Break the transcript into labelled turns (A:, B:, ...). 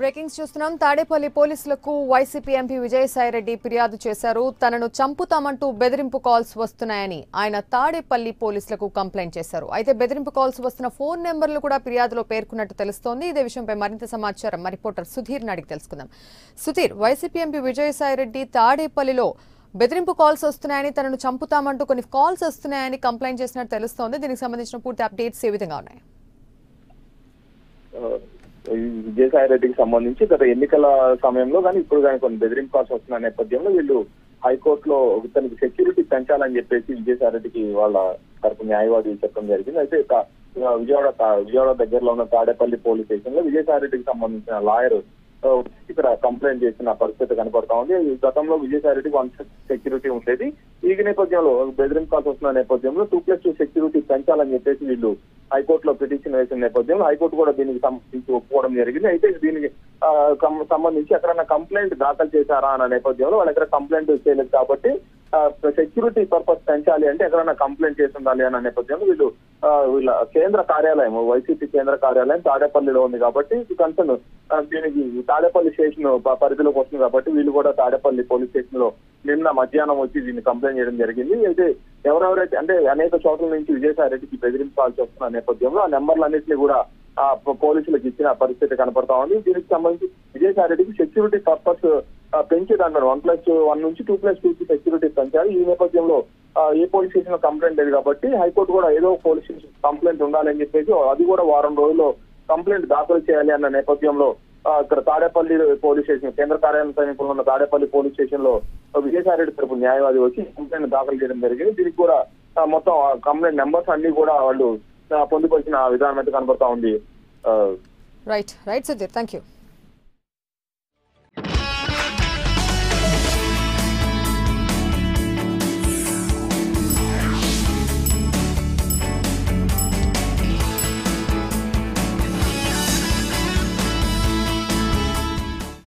A: Breakings చూస్తున్నాం. తాడేపల్లి పోలీసులకు YCP MP Vijayasai Reddy ఫిర్యాదు చేశారు. తనను చంపుతామంటూ బెదిరింపు కాల్స్ వస్తున్నాయని ఆయన తాడేపల్లి పోలీసులకు కంప్లైంట్ చేశారు. అయితే బెదిరింపు కాల్స్ వస్తున్న ఫోన్ నెంబర్లు కూడా ఫిర్యాదులో పేర్కొన్నట్టు తెలుస్తోంది. ఇదే విషయంపై మరింత సమాచారం మా రిపోర్టర్ సుధీర్ అడిగి తెలుసుకుందాం. సుధీర్, వైసీపీ ఎంపీ విజయసాయిరెడ్డి తాడేపల్లిలో బెదిరింపు కాల్స్ వస్తున్నాయని, తనను చంపుతామంటూ కొన్ని కాల్స్ వస్తున్నాయని కంప్లైంట్ చేసినట్టు తెలుస్తోంది. దీనికి సంబంధించిన పూర్తి అప్డేట్స్ ఏ విధంగా ఉన్నాయి?
B: విజయసాయిరెడ్డికి సంబంధించి గత ఎన్నికల సమయంలో కానీ ఇప్పుడు కానీ కొన్ని బెదిరింపు కాల్స్ వస్తున్న నేపథ్యంలో వీళ్ళు హైకోర్టులో తనకి సెక్యూరిటీ పెంచాలని చెప్పేసి విజయసాయిరెడ్డికి వాళ్ళ తరపు న్యాయవాది చెప్పడం జరిగింది. అయితే విజయవాడ దగ్గరలో ఉన్న తాడేపల్లి పోలీస్ స్టేషన్ లో విజయసాయిరెడ్డికి సంబంధించిన లాయర్ ఇక్కడ కంప్లైంట్ చేసిన పరిస్థితి కనపడతా ఉంది. గతంలో విజయసాయిరెడ్డికి 1 సెక్యూరిటీ ఉండేది. ఈ నేపథ్యంలో బెదిరింపు కాల్స్ వస్తున్న నేపథ్యంలో 2+2 సెక్యూరిటీ పెంచాలని చెప్పేసి వీళ్ళు హైకోర్టులో పిటిషన్ వేసిన నేపథ్యంలో హైకోర్టు కూడా దీనికి సంబంధించి ఒప్పుకోవడం జరిగింది. అయితే దీనికి సంబంధించి ఎక్కడైనా కంప్లైంట్ దాఖలు చేశారా అన్న నేపథ్యంలో వాళ్ళు ఎక్కడ కంప్లైంట్ చేయలేదు కాబట్టి సెక్యూరిటీ పర్పస్ పెంచాలి అంటే ఎక్కడైనా కంప్లైంట్ చేసి ఉండాలి అన్న నేపథ్యంలో వీళ్ళ కేంద్ర కార్యాలయం వైసీపీ కేంద్ర కార్యాలయం తాడేపల్లిలో ఉంది కాబట్టి కన్సర్న్ దీనికి తాడేపల్లి స్టేషన్ పరిధిలోకి వస్తుంది కాబట్టి వీళ్ళు కూడా తాడేపల్లి పోలీస్ స్టేషన్ లో నిన్న మధ్యాహ్నం వచ్చి దీన్ని కంప్లైంట్ చేయడం జరిగింది. అయితే ఎవరెవరైతే అంటే అనేక చోట్ల నుంచి విజయసాయిరెడ్డికి బెదిరింపు కాల్స్ వస్తున్న నేపథ్యంలో ఆ నెంబర్లన్నింటినీ కూడా పోలీసులకు ఇచ్చిన పరిస్థితి కనపడతా ఉంది. దీనికి సంబంధించి విజయసాయిరెడ్డికి సెక్యూరిటీ పర్పస్ పెంచేదన్నారు. 1+1 నుంచి 2+2కి సెక్యూరిటీ పెంచారు. ఈ నేపథ్యంలో ఏ పోలీస్ స్టేషన్ లో కంప్లైంట్ లేదు కాబట్టి హైకోర్టు కూడా ఏదో పోలీస్ స్టేషన్ కంప్లైంట్ ఉండాలని చెప్పేసి అది కూడా వారం రోజుల్లో కంప్లైంట్ దాఖలు చేయాలి అన్న నేపథ్యంలో ఇక్కడ తాడేపల్లి పోలీస్ స్టేషన్ కేంద్ర కార్యాలయం సమీపంలో ఉన్న తాడేపల్లి పోలీస్ స్టేషన్ లో విజయసాయిరెడ్డి తరపు న్యాయవాది వచ్చి కంప్లైంట్ దాఖలు చేయడం జరిగింది. దీనికి కూడా మొత్తం కంప్లైంట్ నెంబర్స్ అన్ని కూడా వాళ్ళు పొందుపరిచిన విధానం అయితే కనబడతా ఉంది.
A: Right Sudheer, thank you.